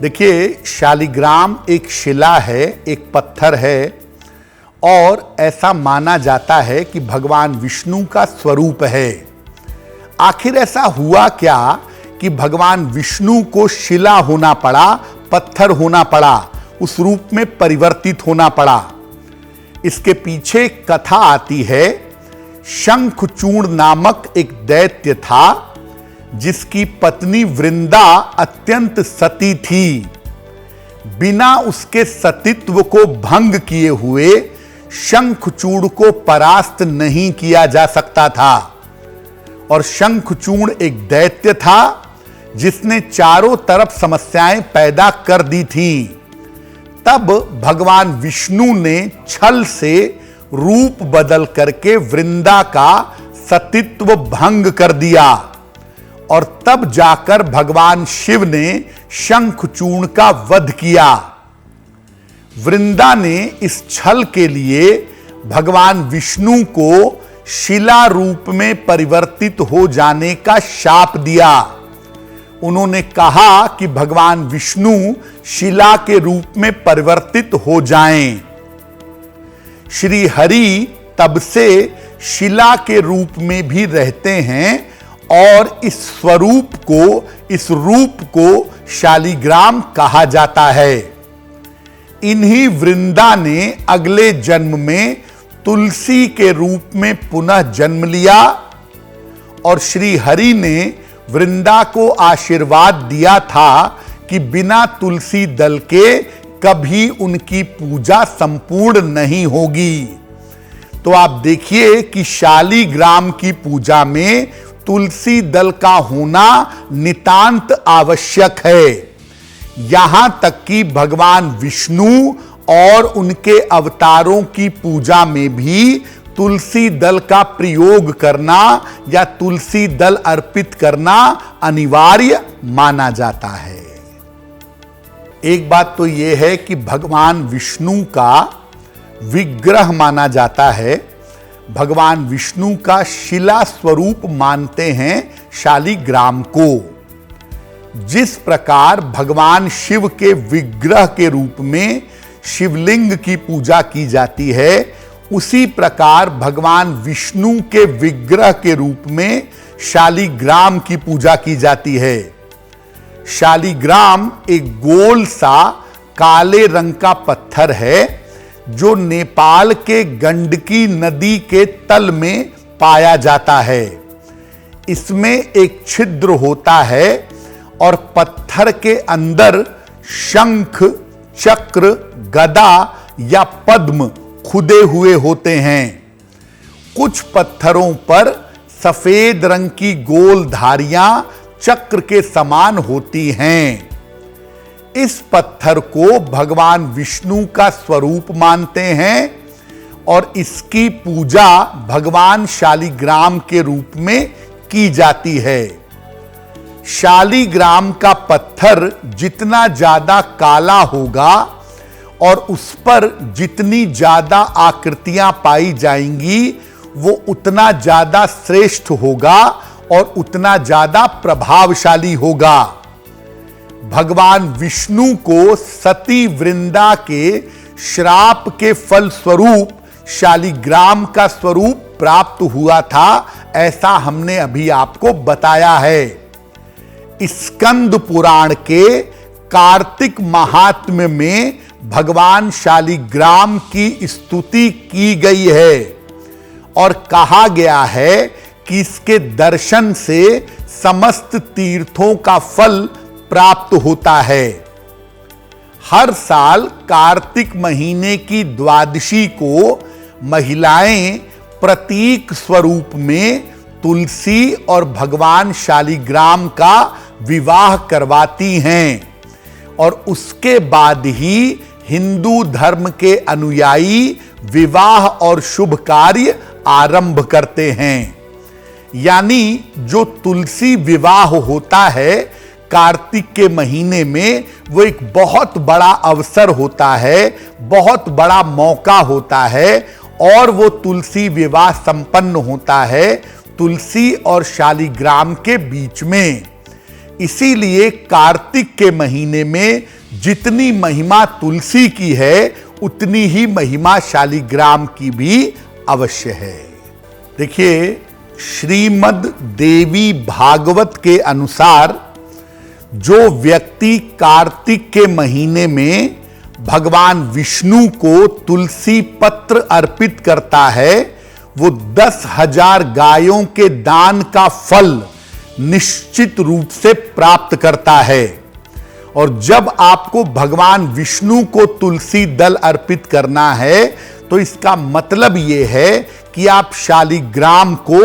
देखिए, शालिग्राम एक शिला है, एक पत्थर है और ऐसा माना जाता है कि भगवान विष्णु का स्वरूप है। आखिर ऐसा हुआ क्या कि भगवान विष्णु को शिला होना पड़ा, पत्थर होना पड़ा, उस रूप में परिवर्तित होना पड़ा? इसके पीछे एक कथा आती है। शंखचूड़ नामक एक दैत्य था जिसकी पत्नी वृंदा अत्यंत सती थी। बिना उसके सतीत्व को भंग किए हुए शंखचूड़ को परास्त नहीं किया जा सकता था। और शंखचूड़ एक दैत्य था जिसने चारों तरफ समस्याएं पैदा कर दी थी। तब भगवान विष्णु ने छल से रूप बदल करके वृंदा का सतीत्व भंग कर दिया और तब जाकर भगवान शिव ने शंखचूड़ का वध किया। वृंदा ने इस छल के लिए भगवान विष्णु को शिला रूप में परिवर्तित हो जाने का शाप दिया। उन्होंने कहा कि भगवान विष्णु शिला के रूप में परिवर्तित हो जाएं। श्री हरि तब से शिला के रूप में भी रहते हैं और इस स्वरूप को, इस रूप को शालिग्राम कहा जाता है। इन्हीं वृंदा ने अगले जन्म में तुलसी के रूप में पुनः जन्म लिया और श्री हरि ने वृंदा को आशीर्वाद दिया था कि बिना तुलसी दल के कभी उनकी पूजा संपूर्ण नहीं होगी। तो आप देखिए कि शालिग्राम की पूजा में तुलसी दल का होना नितांत आवश्यक है। यहां तक कि भगवान विष्णु और उनके अवतारों की पूजा में भी तुलसी दल का प्रयोग करना या तुलसी दल अर्पित करना अनिवार्य माना जाता है। एक बात तो यह है कि भगवान विष्णु का विग्रह माना जाता है। भगवान विष्णु का शिला स्वरूप मानते हैं शालिग्राम को। जिस प्रकार भगवान शिव के विग्रह के रूप में शिवलिंग की पूजा की जाती है, उसी प्रकार भगवान विष्णु के विग्रह के रूप में शालिग्राम की पूजा की जाती है। शालिग्राम एक गोल सा काले रंग का पत्थर है जो नेपाल के गंडकी नदी के तल में पाया जाता है। इसमें एक छिद्र होता है और पत्थर के अंदर शंख, चक्र, गदा या पद्म खुदे हुए होते हैं। कुछ पत्थरों पर सफेद रंग की गोल धारियां चक्र के समान होती हैं। इस पत्थर को भगवान विष्णु का स्वरूप मानते हैं और इसकी पूजा भगवान शालिग्राम के रूप में की जाती है। शालिग्राम का पत्थर जितना ज्यादा काला होगा और उस पर जितनी ज्यादा आकृतियां पाई जाएंगी, वो उतना ज्यादा श्रेष्ठ होगा और उतना ज्यादा प्रभावशाली होगा। भगवान विष्णु को सती वृंदा के श्राप के फल स्वरूप शालिग्राम का स्वरूप प्राप्त हुआ था, ऐसा हमने अभी आपको बताया है। स्कंद पुराण के कार्तिक महात्म्य में भगवान शालिग्राम की स्तुति की गई है और कहा गया है कि इसके दर्शन से समस्त तीर्थों का फल प्राप्त होता है। हर साल कार्तिक महीने की द्वादशी को महिलाएं प्रतीक स्वरूप में तुलसी और भगवान शालिग्राम का विवाह करवाती हैं और उसके बाद ही हिंदू धर्म के अनुयायी विवाह और शुभ कार्य आरंभ करते हैं। यानी जो तुलसी विवाह होता है कार्तिक के महीने में, वो एक बहुत बड़ा अवसर होता है, बहुत बड़ा मौका होता है और वो तुलसी विवाह संपन्न होता है तुलसी और शालिग्राम के बीच में। इसीलिए कार्तिक के महीने में जितनी महिमा तुलसी की है उतनी ही महिमा शालिग्राम की भी अवश्य है। देखिए, श्रीमद् देवी भागवत के अनुसार जो व्यक्ति कार्तिक के महीने में भगवान विष्णु को तुलसी पत्र अर्पित करता है वो 10,000 गायों के दान का फल निश्चित रूप से प्राप्त करता है। और जब आपको भगवान विष्णु को तुलसी दल अर्पित करना है तो इसका मतलब यह है कि आप शालिग्राम को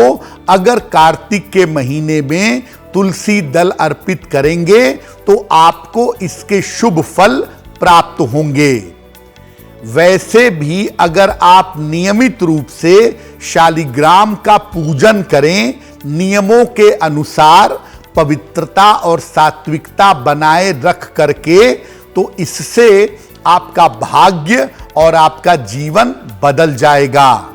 अगर कार्तिक के महीने में तुलसी दल अर्पित करेंगे तो आपको इसके शुभ फल प्राप्त होंगे। वैसे भी अगर आप नियमित रूप से शालिग्राम का पूजन करें, नियमों के अनुसार पवित्रता और सात्विकता बनाए रख करके, तो इससे आपका भाग्य और आपका जीवन बदल जाएगा।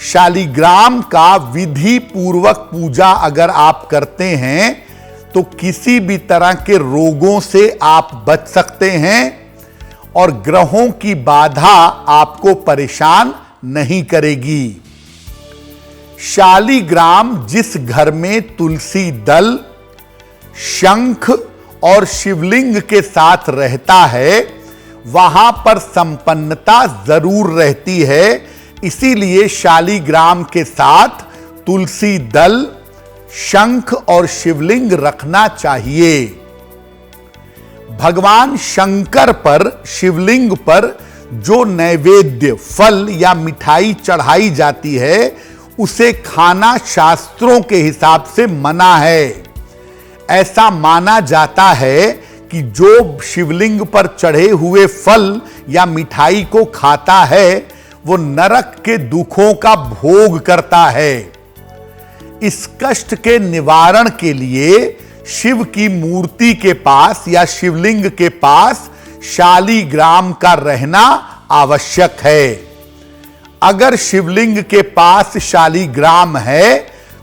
शालिग्राम का विधि पूर्वक पूजा अगर आप करते हैं तो किसी भी तरह के रोगों से आप बच सकते हैं और ग्रहों की बाधा आपको परेशान नहीं करेगी। शालिग्राम जिस घर में तुलसी दल, शंख और शिवलिंग के साथ रहता है वहां पर संपन्नता जरूर रहती है। इसीलिए शालिग्राम के साथ तुलसी दल, शंख और शिवलिंग रखना चाहिए। भगवान शंकर पर शिवलिंग पर जो नैवेद्य फल या मिठाई चढ़ाई जाती है उसे खाना शास्त्रों के हिसाब से मना है। ऐसा माना जाता है कि जो शिवलिंग पर चढ़े हुए फल या मिठाई को खाता है वो नरक के दुखों का भोग करता है। इस कष्ट के निवारण के लिए शिव की मूर्ति के पास या शिवलिंग के पास शालिग्राम का रहना आवश्यक है। अगर शिवलिंग के पास शालिग्राम है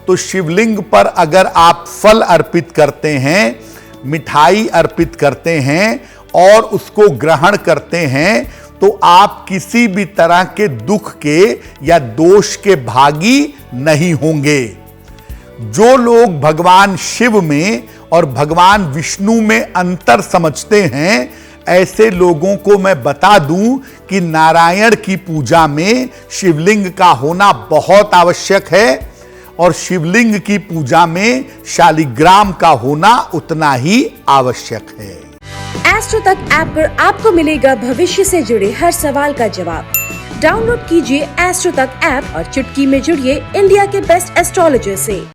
तो शिवलिंग पर अगर आप फल अर्पित करते हैं, मिठाई अर्पित करते हैं और उसको ग्रहण करते हैं तो आप किसी भी तरह के दुख के या दोष के भागी नहीं होंगे। जो लोग भगवान शिव में और भगवान विष्णु में अंतर समझते हैं ऐसे लोगों को मैं बता दूं कि नारायण की पूजा में शिवलिंग का होना बहुत आवश्यक है और शिवलिंग की पूजा में शालिग्राम का होना उतना ही आवश्यक है। एस्ट्रो तक ऐप पर आपको मिलेगा भविष्य से जुड़े हर सवाल का जवाब। डाउनलोड कीजिए एस्ट्रो तक ऐप और चुटकी में जुड़िए इंडिया के बेस्ट एस्ट्रोलॉजर से।